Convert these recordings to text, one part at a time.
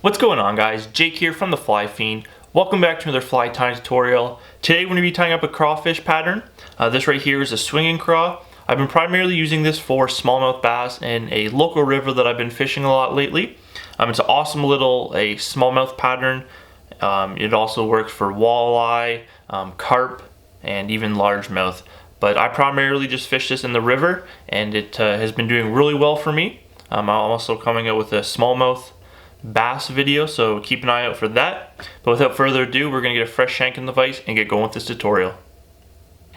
What's going on, guys? Jake here from the Fly Fiend. Welcome back to another fly tying tutorial. Today we're going to be tying up a crawfish pattern. This right here is a swinging craw. I've been primarily using this for smallmouth bass in a local river that I've been fishing a lot lately. It's an awesome little smallmouth pattern. It also works for walleye, carp, and even largemouth. But I primarily just fish this in the river, and it has been doing really well for me. I'm also coming out with a smallmouth bass video, so keep an eye out for that. But without further ado, we're going to get a fresh shank in the vise and get going with this tutorial.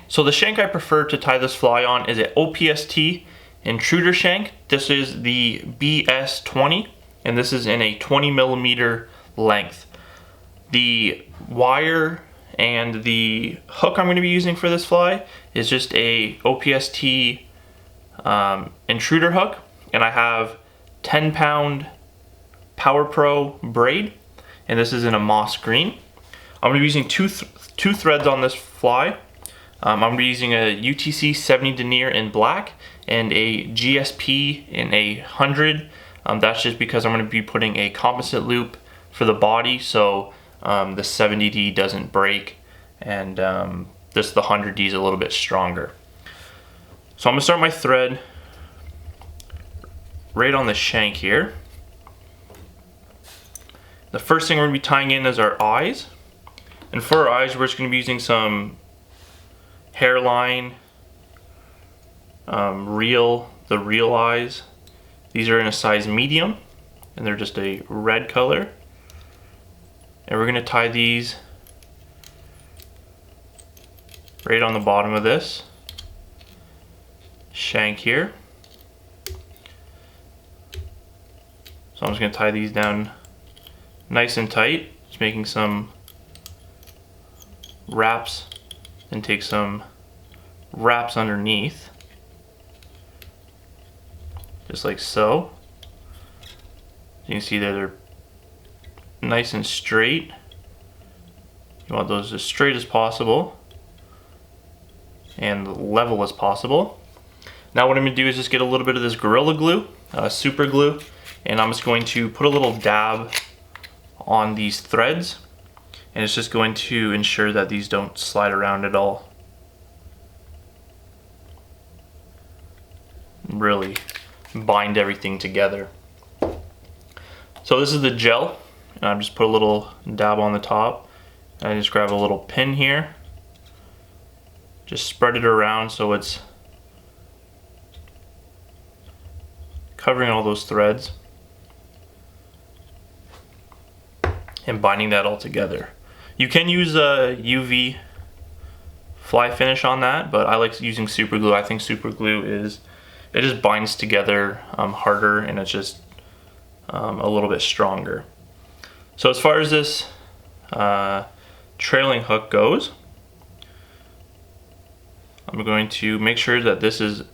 So the shank I prefer to tie this fly on is an OPST intruder shank. This is the BS20, and this is in a 20mm length. The wire and the hook I'm going to be using for this fly is just a OPST intruder hook, and I have 10-pound Power Pro braid, and this is in a moss green. I'm going to be using two threads on this fly. I'm going to be using a UTC 70 denier in black and a GSP in 100. That's just because I'm going to be putting a composite loop for the body, so the 70D doesn't break, and the 100D is a little bit stronger. So I'm going to start my thread right on the shank here. The first thing we're going to be tying in is our eyes. And for our eyes, we're just going to be using some hairline, the real eyes. These are in a size medium, and they're just a red color. And we're going to tie these right on the bottom of this shank here. So I'm just going to tie these down nice and tight, just making some wraps and take some wraps underneath, just like so. You can see that they're nice and straight. You want those as straight as possible and level as possible. Now what I'm going to do is just get a little bit of this Gorilla Glue, super glue, and I'm just going to put a little dab on these threads, and it's just going to ensure that these don't slide around at all. Really bind everything together. So this is the gel, and I just put a little dab on the top, and I just grab a little pin here, just spread it around so it's covering all those threads and binding that all together. You can use a UV fly finish on that, but I like using super glue. I think super glue it just binds together harder, and it's just a little bit stronger. So as far as this trailing hook goes, I'm going to make sure that this is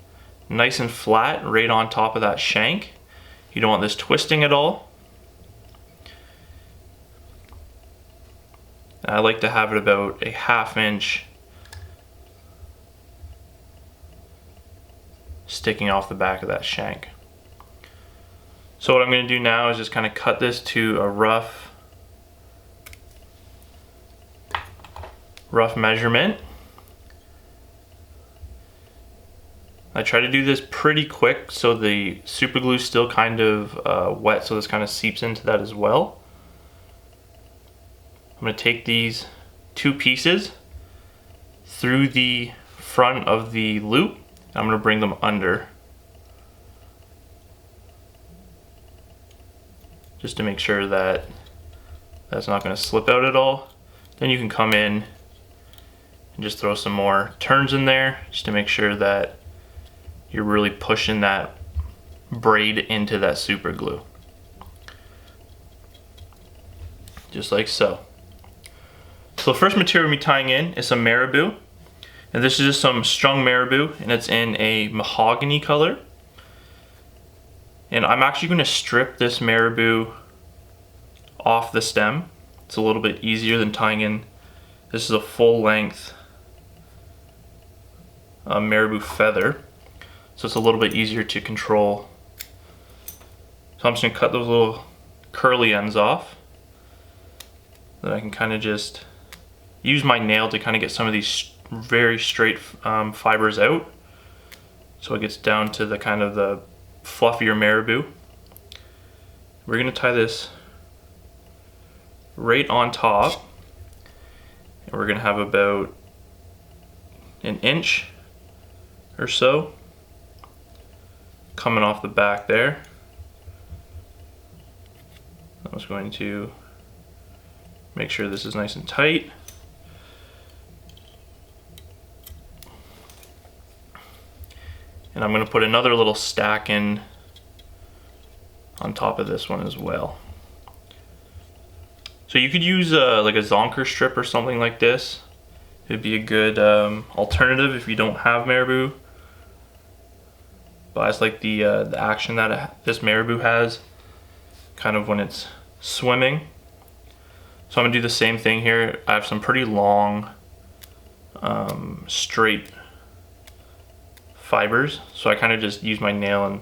nice and flat right on top of that shank. You don't want this twisting at all. I like to have it about a 1/2 inch sticking off the back of that shank. So what I'm going to do now is just kind of cut this to a rough measurement. I try to do this pretty quick so the super glue is still kind of wet, so this kind of seeps into that as well. I'm going to take these 2 pieces through the front of the loop, and I'm going to bring them under, just to make sure that that's not going to slip out at all. Then you can come in and just throw some more turns in there, just to make sure that you're really pushing that braid into that super glue, just like so. So the first material we'll be tying in is some marabou, and this is just some strung marabou, and it's in a mahogany color. And I'm actually going to strip this marabou off the stem. It's a little bit easier than tying in. This is a full length marabou feather, so it's a little bit easier to control. So I'm just going to cut those little curly ends off. Then I can kind of just use my nail to kind of get some of these very straight fibers out, so it gets down to the kind of the fluffier marabou. We're gonna tie this right on top, and we're gonna have about an inch or so coming off the back there. I was going to make sure this is nice and tight. And I'm gonna put another little stack in on top of this one as well. So you could use like a zonker strip or something like this. It'd be a good alternative if you don't have marabou. But I just like the action that this marabou has, kind of when it's swimming. So I'm gonna do the same thing here. I have some pretty long, straight fibers, so I kind of just use my nail and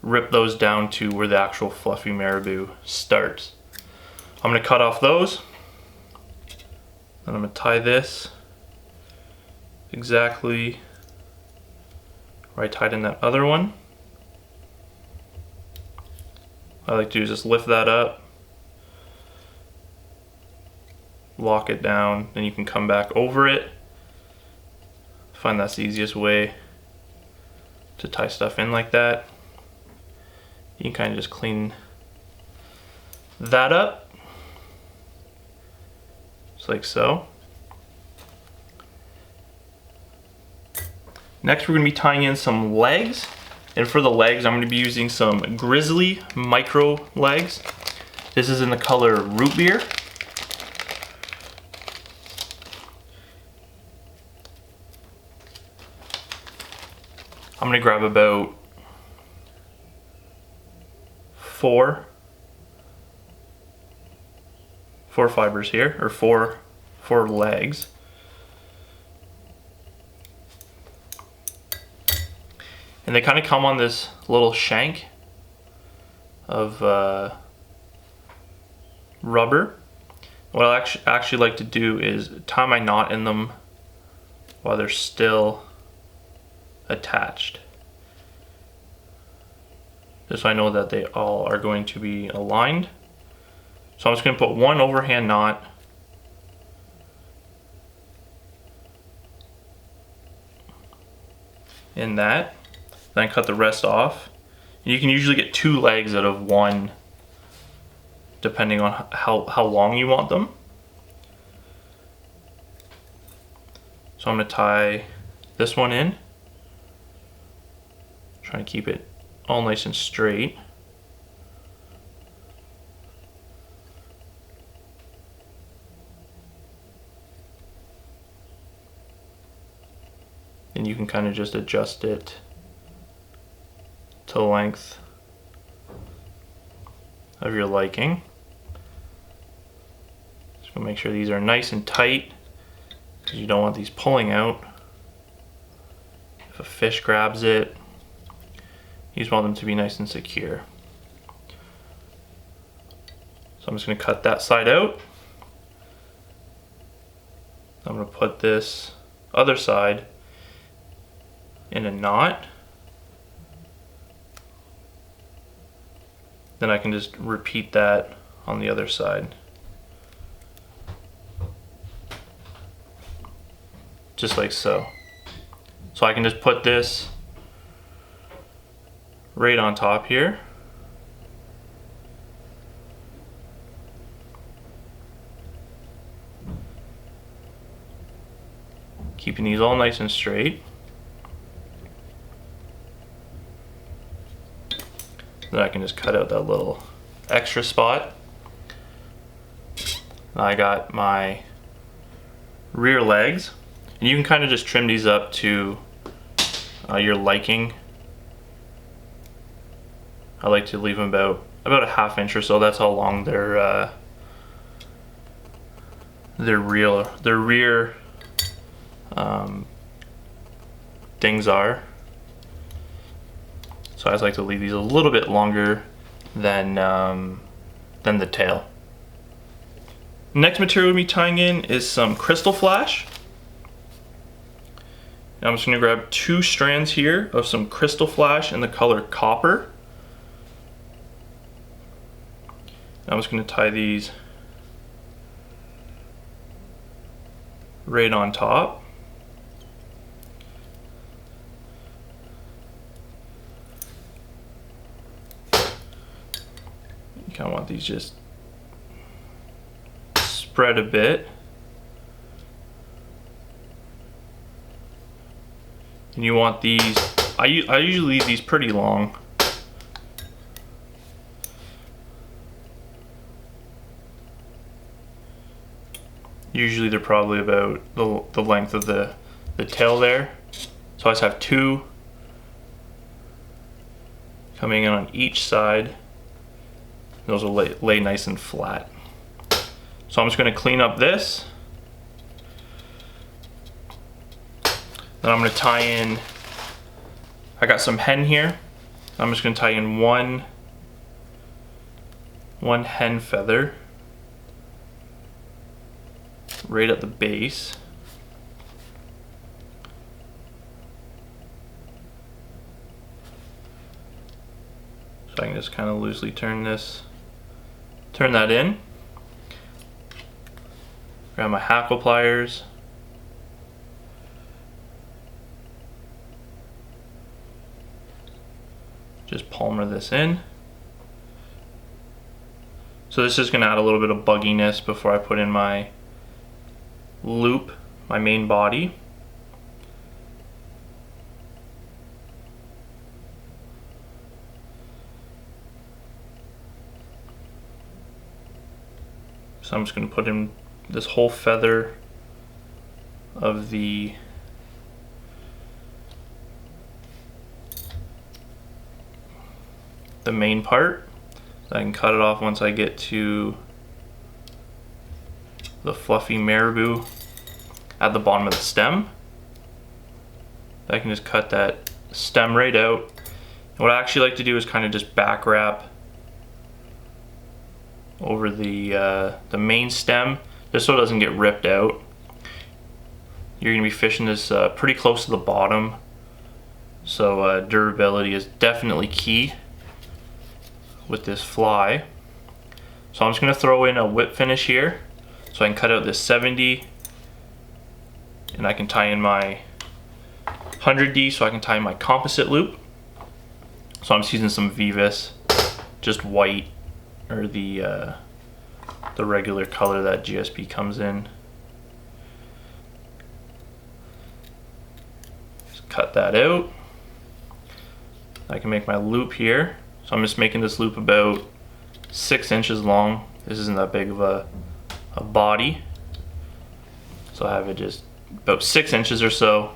rip those down to where the actual fluffy marabou starts. I'm gonna cut off those, and I'm gonna tie this exactly where I tied in that other one. What I like to do is just lift that up, lock it down, then you can come back over it. I find that's the easiest way to tie stuff in like that. You can kind of just clean that up, just like so. Next, we're going to be tying in some legs, and for the legs I'm going to be using some Grizzly micro legs. This is in the color root beer. I'm going to grab about four fibers here, or four legs. And they kind of come on this little shank of rubber. What I actually like to do is tie my knot in them while they're still attached. Just so I know that they all are going to be aligned. So I'm just going to put one overhand knot in that, then cut the rest off. And you can usually get 2 legs out of one, depending on how long you want them. So I'm going to tie this one in, trying to keep it all nice and straight. And you can kind of just adjust it to the length of your liking. Just gonna make sure these are nice and tight, because you don't want these pulling out. If a fish grabs it, you just want them to be nice and secure. So I'm just gonna cut that side out. I'm gonna put this other side in a knot. Then I can just repeat that on the other side. Just like so. So I can just put this right on top here. Keeping these all nice and straight. Then I can just cut out that little extra spot. Now I got my rear legs, and you can kind of just trim these up to your liking. I like to leave them about a ½ inch or so. That's how long their rear things are. So I just like to leave these a little bit longer than than the tail. Next material we'll be tying in is some crystal flash. Now I'm just going to grab 2 strands here of some crystal flash in the color copper. I'm just going to tie these right on top. You kind of want these just spread a bit. And you want these, I usually leave these pretty long. Usually they're probably about the length of the tail there. So I just have 2 coming in on each side. Those will lay nice and flat. So I'm just going to clean up this. Then I'm going to tie in, I got some hen here. I'm just going to tie in one hen feather right at the base. So I can just kind of loosely turn that in. Grab my hackle pliers. Just palmer this in. So this is going to add a little bit of bugginess before I put in my loop, my main body. So I'm just going to put in this whole feather of the main part. So I can cut it off once I get to the fluffy marabou at the bottom of the stem. I can just cut that stem right out. And what I actually like to do is kind of just back wrap over the main stem, just so it doesn't get ripped out. You're going to be fishing this pretty close to the bottom, so durability is definitely key with this fly. So I'm just going to throw in a whip finish here, so I can cut out this 70, and I can tie in my 100D, so I can tie in my composite loop. So I'm just using some Vivus, just white, or the regular color that GSP comes in. Just cut that out. I can make my loop here. So I'm just making this loop about 6 inches long. This isn't that big of a body. So I have it just about 6 inches or so.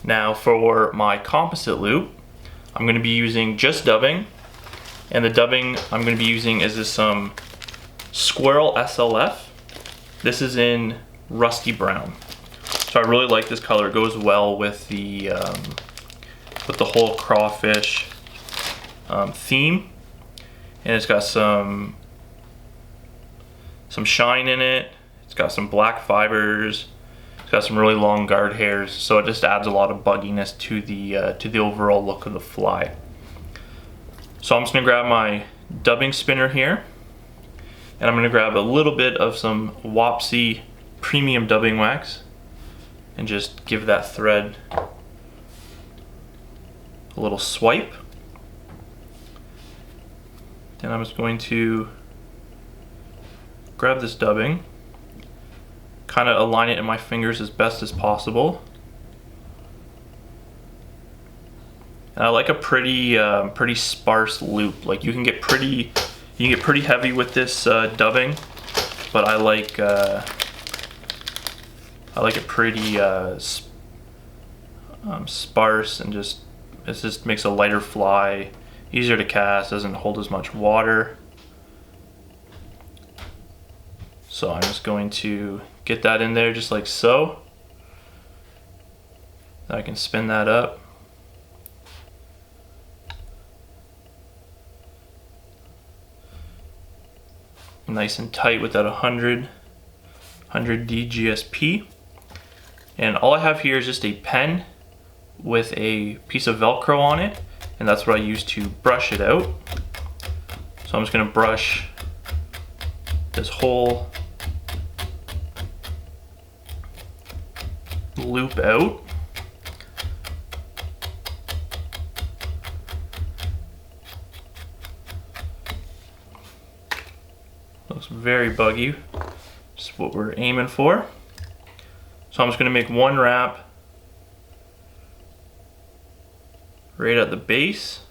Now for my composite loop, I'm going to be using just dubbing. And the dubbing I'm going to be using is this Squirrel SLF. This is in rusty brown. So I really like this color. It goes well with the whole crawfish theme, and it's got some shine in it. It's got some black fibers. It's got some really long guard hairs, so it just adds a lot of bugginess to the overall look of the fly. So I'm just gonna grab my dubbing spinner here, and I'm gonna grab a little bit of some Wapsi premium dubbing wax and just give that thread a little swipe. Then I'm just going to grab this dubbing, kind of align it in my fingers as best as possible. And I like a pretty sparse loop. Like you can get pretty heavy with this dubbing, but I like it pretty sparse, and it just makes a lighter fly, easier to cast, doesn't hold as much water. So I'm just going to get that in there just like so. I can spin that up. nice and tight with that 100D GSP. And all I have here is just a pen with a piece of Velcro on it, and that's what I use to brush it out. So I'm just gonna brush this whole loop out. Looks very buggy, just what we're aiming for. So I'm just gonna make one wrap right at the base.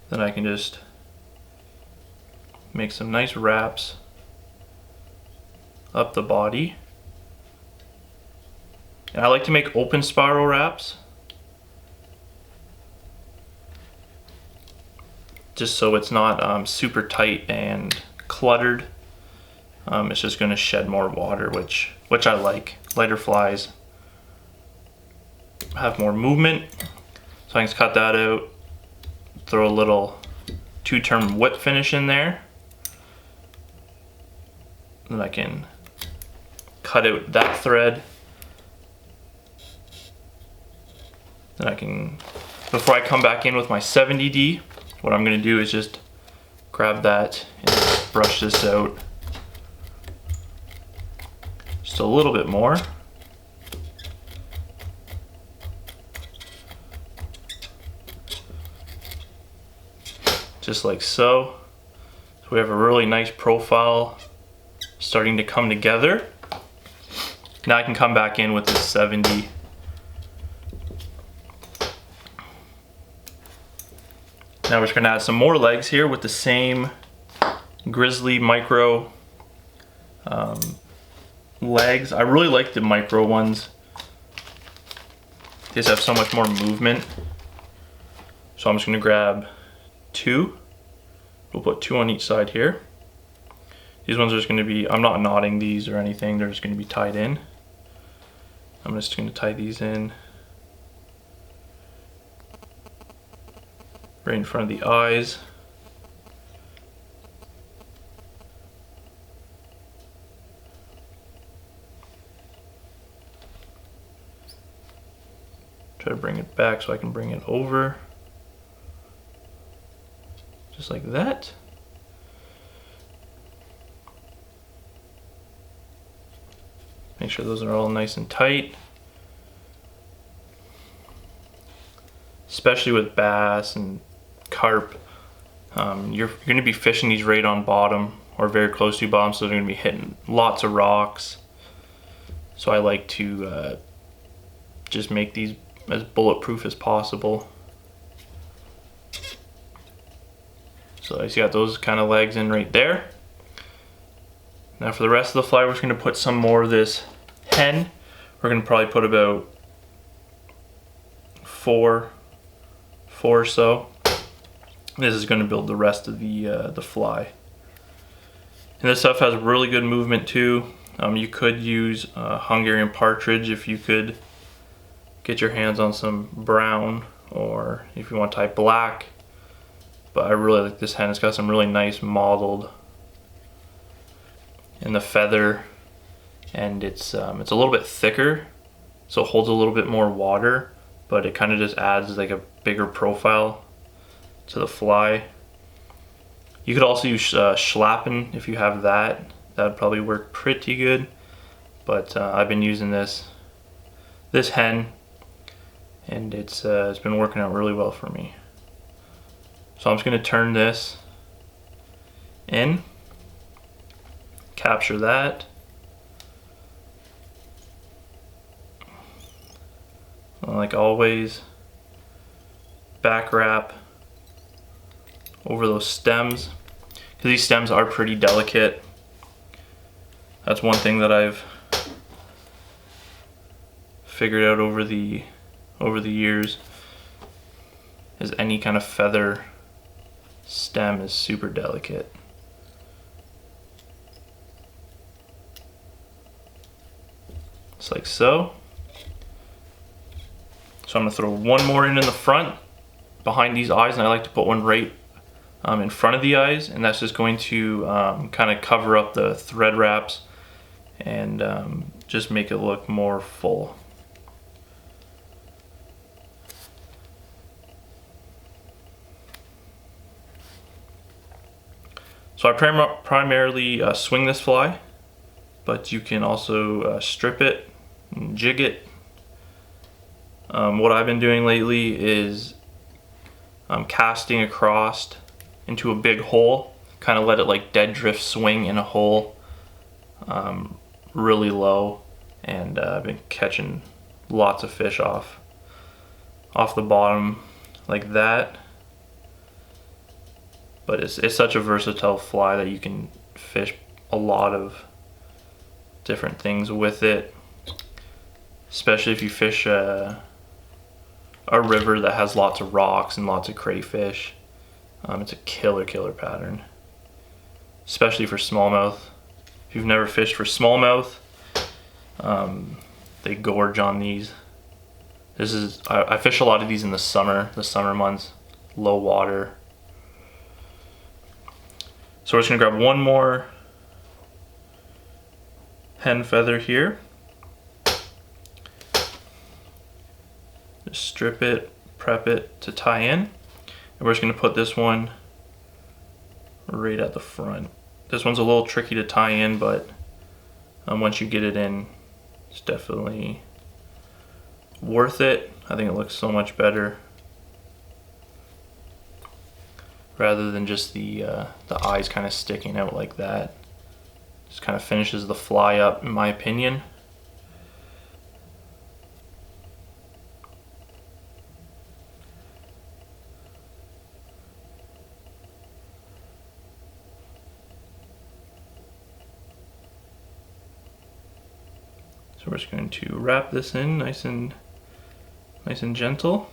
Then I can just make some nice wraps up the body. And I like to make open spiral wraps, just so it's not super tight and cluttered. It's just going to shed more water, which I like. Lighter flies have more movement, so I can just cut that out, throw a little 2-turn whip finish in there. Then I can cut out that thread. Then I can, before I come back in with my 70D, what I'm gonna do is just grab that and brush this out just a little bit more. Just like so. So we have a really nice profile starting to come together. Now I can come back in with this 70. Now we're just gonna add some more legs here with the same Grizzly micro legs. I really like the micro ones. These have so much more movement. So I'm just gonna grab 2. We'll put 2 on each side here. These ones are just gonna be, I'm not knotting these or anything, they're just gonna be tied in. I'm just gonna tie these in right in front of the eyes. Try to bring it back so I can bring it over. Just like that. Make sure those are all nice and tight. Especially with bass and carp, you're going to be fishing these right on bottom or very close to bottom, so they're going to be hitting lots of rocks. So I like to just make these as bulletproof as possible. So I just got those kind of legs in right there. Now for the rest of the fly, we're just going to put some more of this hen. We're going to probably put about 4 or so. This is going to build the rest of the fly. And this stuff has really good movement too. You could use Hungarian partridge if you could get your hands on some brown, or if you want to tie black. But I really like this hen. It's got some really nice mottled in the feather, and it's a little bit thicker, so it holds a little bit more water, but it kind of just adds like a bigger profile to the fly. You could also use schlappen if you have that. That would probably work pretty good, but I've been using this hen, and it's been working out really well for me. So I'm just going to turn this in, capture that, and like always, back wrap over those stems, because these stems are pretty delicate. That's one thing that I've figured out over the years, is any kind of feather stem is super delicate. Just like so. So I'm gonna throw one more in the front behind these eyes, and I like to put one right in front of the eyes, and that's just going to kind of cover up the thread wraps and just make it look more full. So I primarily swing this fly, but you can also strip it and jig it. What I've been doing lately is casting across into a big hole, kind of let it like dead drift swing in a hole really low, and I've been catching lots of fish off the bottom like that. But it's such a versatile fly that you can fish a lot of different things with it, especially if you fish a river that has lots of rocks and lots of crayfish. It's a killer pattern, especially for smallmouth. If you've never fished for smallmouth, they gorge on these. I fish a lot of these in the summer months, low water. So we're just gonna grab one more hen feather here. Just strip it, prep it to tie in. And we're just gonna put this one right at the front. This one's a little tricky to tie in, but once you get it in, it's definitely worth it. I think it looks so much better, rather than just the eyes kind of sticking out like that. Just kind of finishes the fly up, in my opinion. So we're just going to wrap this in nice and gentle.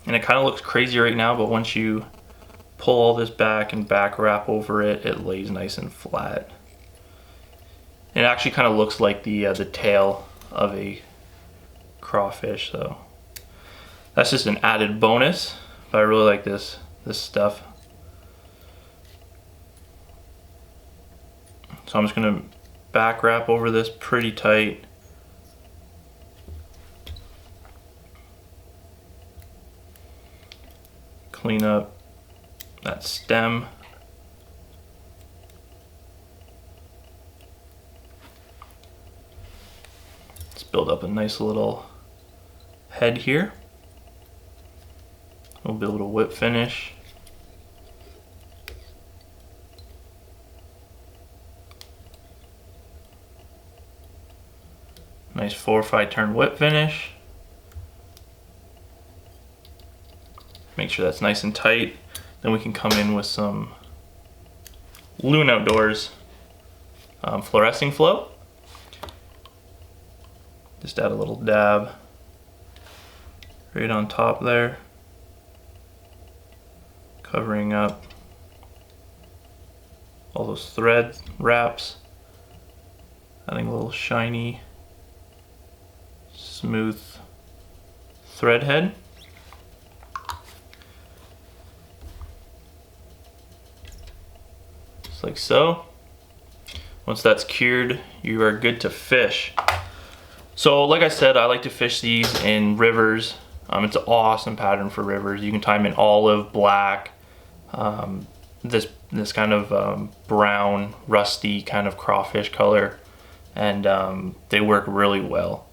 And it kind of looks crazy right now, but once you pull all this back and back wrap over it, it lays nice and flat. And it actually kind of looks like the tail of a crawfish, so that's just an added bonus. But I really like this stuff. So I'm just gonna back wrap over this pretty tight. Clean up that stem. Let's build up a nice little head here. We'll build a whip finish. Nice 4 or 5 turn whip finish. Make sure that's nice and tight. Then we can come in with some Loon Outdoors fluorescing flow. Just add a little dab right on top there, covering up all those thread wraps, adding a little shiny, smooth thread head. Just like so. Once that's cured, you are good to fish. So like I said, I like to fish these in rivers. It's an awesome pattern for rivers. You can tie them in olive, black, this kind of brown, rusty kind of crawfish color, and they work really well.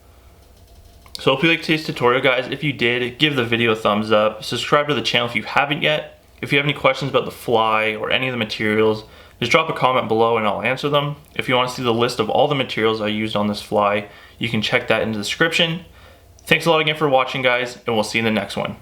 So hope you liked today's tutorial, guys. If you did, give the video a thumbs up. Subscribe to the channel if you haven't yet. If you have any questions about the fly or any of the materials, just drop a comment below and I'll answer them. If you want to see the list of all the materials I used on this fly, you can check that in the description. Thanks a lot again for watching, guys, and we'll see you in the next one.